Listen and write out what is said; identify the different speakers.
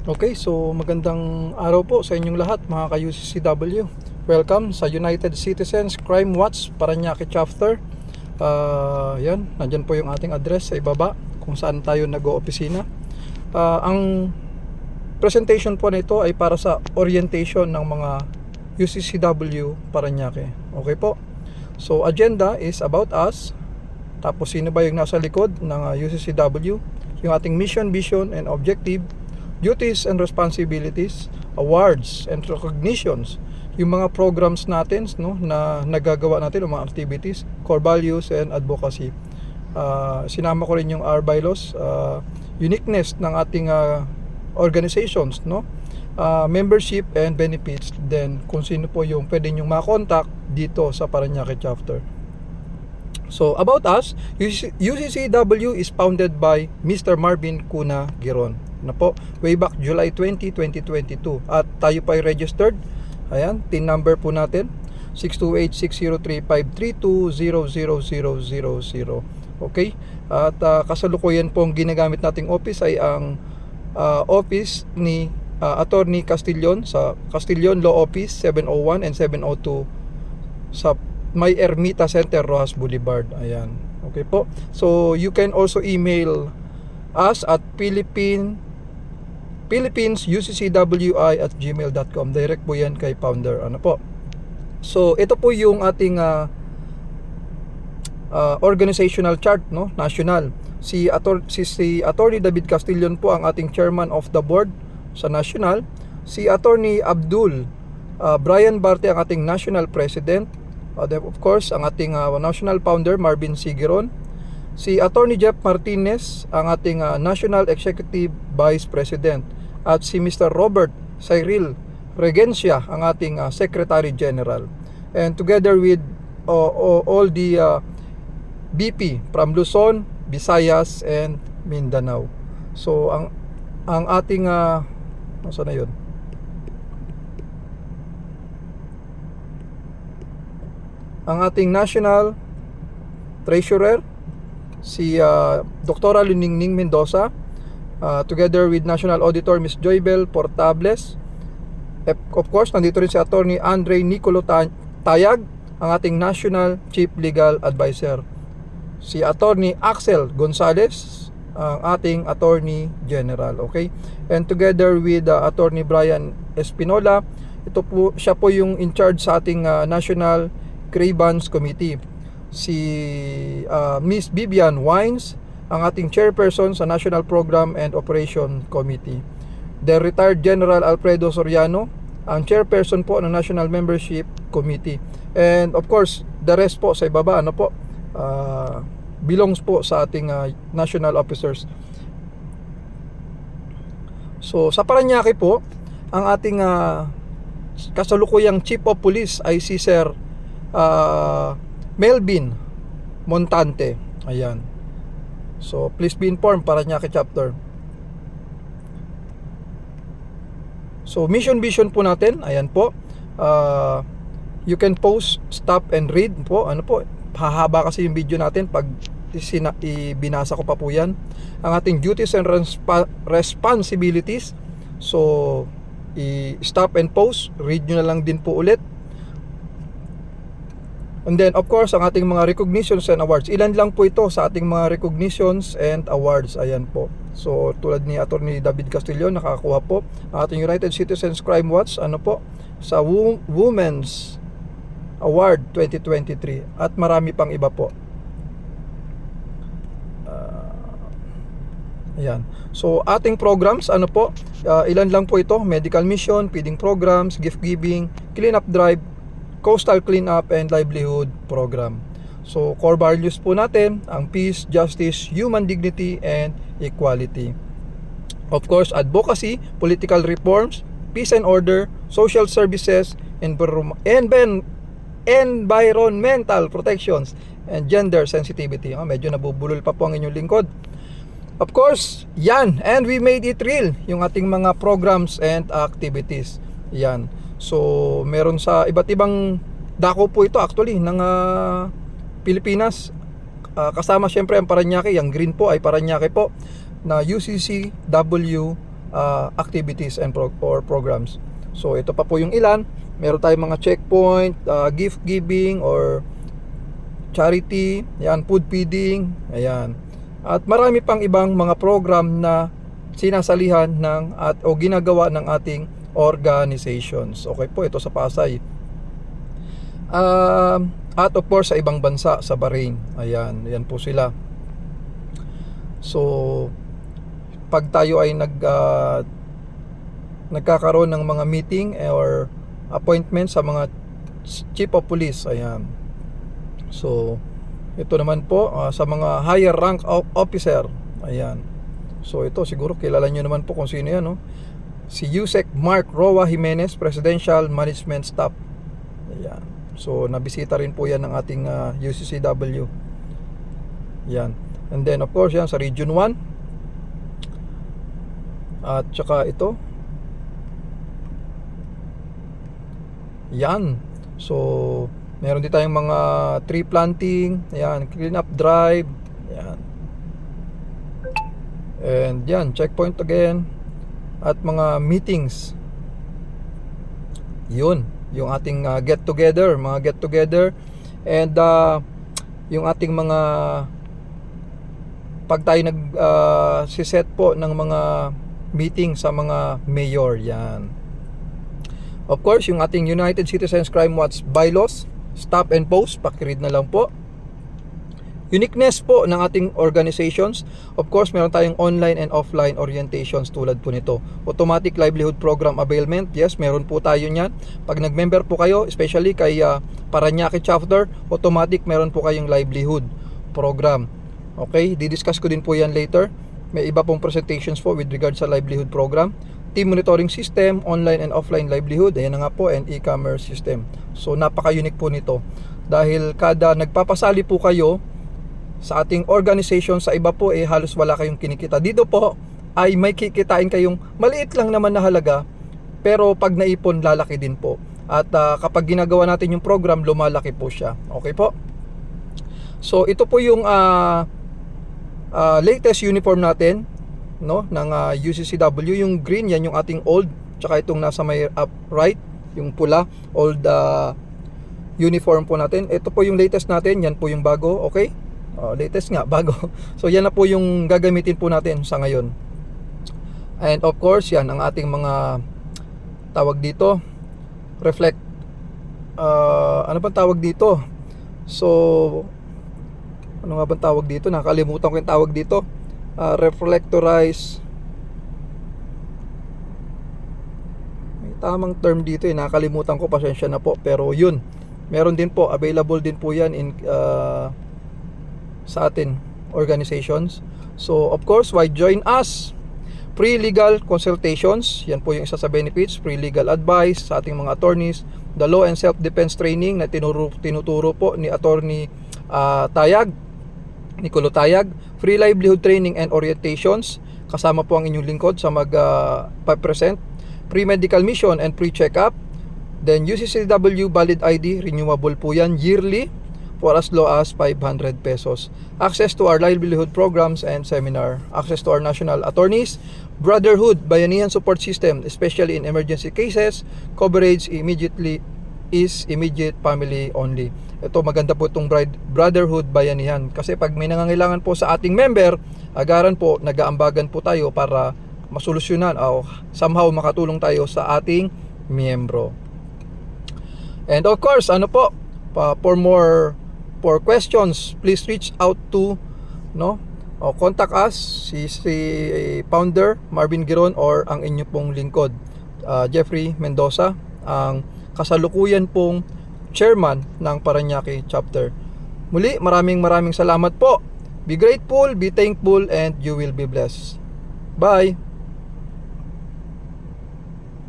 Speaker 1: Okay, so magandang araw po sa inyong lahat mga ka-UCCW. Welcome sa United Citizens Crime Watch Parañaque Chapter. Yan, nandyan po yung ating address sa ibaba kung saan tayo nag-oopisina. Ang presentation po nito ay para sa orientation ng mga UCCW Parañaque. Okay po. So agenda is about us. Tapos sino ba yung nasa likod ng UCCW? Yung ating mission, vision, and objective, duties and responsibilities, awards and recognitions, yung mga programs natin, no, na nagagawa natin, yung mga activities, core values and advocacy. Sinama ko rin yung our bylaws, uniqueness ng ating organizations, no, membership and benefits, then kung sino po yung pwede nyong makontak dito sa Parañaque chapter. So about us, UCCW is founded by Mr. Marvin Cuna Giron na po, way back July 20, 2022. At tayo pa ay registered. Ayan, TIN number po natin 628-603-532-00000. Okay? At kasalukuyan pong ginagamit nating office ay ang office ni Attorney Castillon sa Castillon Law Office 701 and 702 sa May Ermita Center, Rojas Boulevard. Ayan. Okay po. So you can also email us at philippinesuccwi@gmail.com. Direct po yan kay founder. Ano po? So ito po yung ating organizational chart, no, national. Si Attorney David Castillon po ang ating chairman of the board sa national. Si Attorney Abdul Brian Barte ang ating national president. Of course, ang ating national founder Marvin C. Giron. Si Attorney Jeff Martinez ang ating National Executive Vice President. At si Mr. Robert Cyril Regencia ang ating Secretary General. And together with all the BP from Luzon, Visayas, and Mindanao. So ang ating nasaan na yun? Ang ating National Treasurer si Dr. Liningning Mendoza, together with National Auditor Ms. Joybel Portables. Of course, nandito rin si Attorney Andre Nicolo Tayag, ang ating National Chief Legal Advisor. Si Attorney Axel Gonzales, ang ating Attorney General. Okay? And together with Attorney Brian Espinola, siya po yung in charge sa ating National Grievance Committee. Si Miss Vivian Wines, ang ating chairperson sa National Program and Operation Committee. The retired General Alfredo Soriano, ang chairperson po ng National Membership Committee. And of course, the rest po sa ibaba, ano po, belongs po sa ating national officers. So sa Parañaque po, ang ating kasalukuyang Chief of Police ay si Sir Melvin Montante. Ayan. So please be informed, Parañaque chapter. So mission vision po natin, ayan po. You can pause, stop and read po. Ano po? Hahaba kasi yung video natin pag ibinasa ko pa po yan. Ang ating duties and responsibilities. So stop and pause, read nyo na lang din po ulit. And then of course, ang ating mga recognitions and awards. Ilan lang po ito sa ating mga recognitions and awards. Ayan po. So tulad ni Attorney David Castillon, nakakakuha po ang ating United Citizens Crime Watch, ano po, sa Women's Award 2023. At marami pang iba po. Ayan. So ating programs, ano po, ilan lang po ito: medical mission, feeding programs, gift giving, clean up drive, coastal cleanup and livelihood program. So core values po natin ang peace, justice, human dignity and equality. Of course, advocacy, political reforms, peace and order, social services, environmental protections and gender sensitivity. Medyo nabubulol pa po ang inyong lingkod. Of course, yan, and we made it real, yung ating mga programs and activities. Yan. So meron sa iba't ibang dako po ito actually ng Pilipinas. Kasama syempre ang Parañaque, yung green po ay Parañaque po na UCCW activities and or programs. So ito pa po yung ilan. Meron tayong mga checkpoint, gift giving or charity, yan, food feeding, ayan. At marami pang ibang mga program na sinasalihan ng o ginagawa ng ating organizations. Okay po, ito sa Pasay. At of course sa ibang bansa, sa Bahrain. Ayan, yan po sila. So pag tayo ay nagkakaroon ng mga meeting or appointment sa mga chief of police, ayan. So ito naman po sa mga higher rank officer, ayan. So ito siguro kilala nyo naman po kung sino yan, no? Si Yusek Mark Roa Jimenez, Presidential Management Staff, ayan. So nabisita rin po yan ng ating UCCW, yan. And then of course yan sa Region 1. At saka ito, yan. So meron din tayong mga tree planting, ayan, clean up drive, ayan. And yan, checkpoint again. At mga meetings, yun, yung ating get together, and yung ating mga pag tayo siset po ng mga meeting sa mga mayor, yan. Of course, yung ating United Citizens Crime Watch bylaws, stop and post, pakiread na lang po. Uniqueness po ng ating organizations, of course meron tayong online and offline orientations tulad po nito. Automatic livelihood program availment, yes, meron po tayo niyan. Pag nag-member po kayo, especially kay Parañaque chapter, automatic meron po kayong livelihood program. Okay, didiscuss ko din po yan later. May iba pong presentations po with regard sa livelihood program. Team monitoring system, online and offline livelihood, ayan na nga po, and e-commerce system. So napaka-unique po nito dahil kada nagpapasali po kayo sa ating organization, sa iba po halos wala kayong kinikita. Dito po ay may kikitain kayong maliit lang naman na halaga, pero pag naipon lalaki din po. At kapag ginagawa natin yung program, lumalaki po siya. Okay po? So ito po yung latest uniform natin, no, ng UCCW. Yung green, yan yung ating old, tsaka itong nasa may right, yung pula, old uniform po natin. Ito po yung latest natin, yan po yung bago. Okay? Latest nga, bago. So yan na po yung gagamitin po natin sa ngayon. And of course, yan ang ating mga tawag dito, reflect, ano ba tawag dito? So ano nga ba tawag dito? Nakalimutan ko yung tawag dito. Reflectorize, may tamang term dito nakalimutan ko, pasensya na po, pero yun, meron din po, available din po yan in sa atin organizations. So of course, why join us? Free legal consultations, yan po yung isa sa benefits. Free legal advice sa ating mga attorneys. The law and self-defense training na tinuturo po ni Attorney Nicolo Tayag. Free livelihood training and orientations, kasama po ang inyong lingkod sa mag-present. Free medical mission and free check-up. Then UCCW valid ID, renewable po yan yearly for as low as 500 pesos. Access to our livelihood programs and seminar. Access to our national attorneys. Brotherhood, bayanihan support system, especially in emergency cases. Coverage is immediate family only. Ito, maganda po itong Brotherhood bayanihan. Kasi pag may nangangailangan po sa ating member, agaran po, nag-aambagan po tayo para masolusyonan o somehow makatulong tayo sa ating miyembro. And of course, ano po, for questions, please reach out to, no, o contact us, si founder Marvin Giron or ang inyo pong lingkod, Jeffrey Mendoza, ang kasalukuyan pong chairman ng Parañaque chapter. Muli, maraming salamat po. Be grateful, be thankful, and you will be blessed. Bye.